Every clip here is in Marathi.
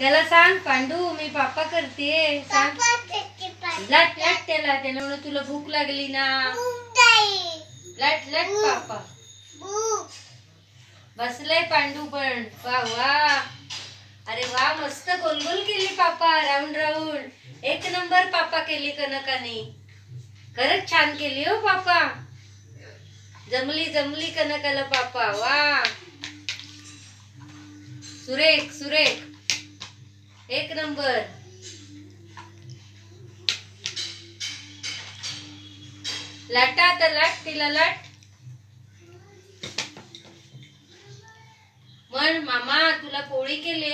त्याला सांग पांडू मी पापा करते सांग. लाट लाट त्याला म्हणून तुला भूक लागली ना. लाट लाट पापा. बसलंय पांडू पण. वा वा. अरे वा मस्त गोलगोल केली पापा. Round round. एक नंबर पापा केली कनकाने. खरंच छान केली हो पापा. जमली जमली कनकाला पापा. वा सुरेख सुरेख. एक नंबर. लाटा आता लाट तिला लाट. म्हण मामा तुला पोळी केली.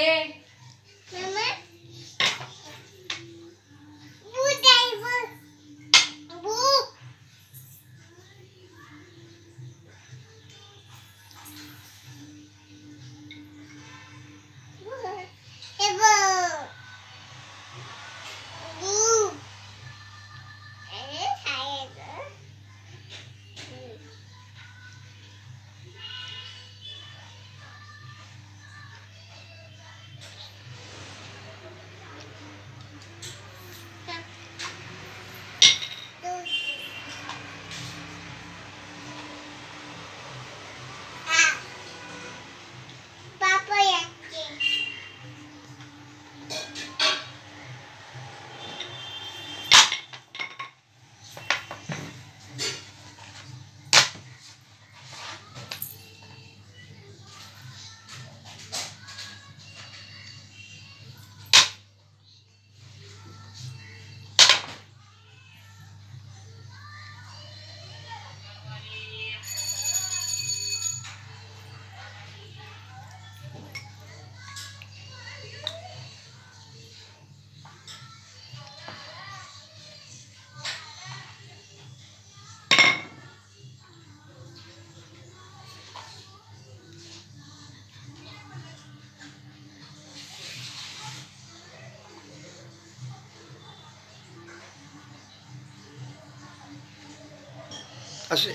असे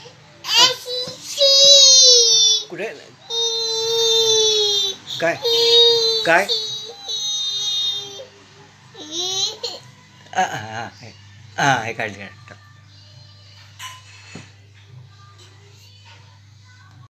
कुठे काय काय हे काढले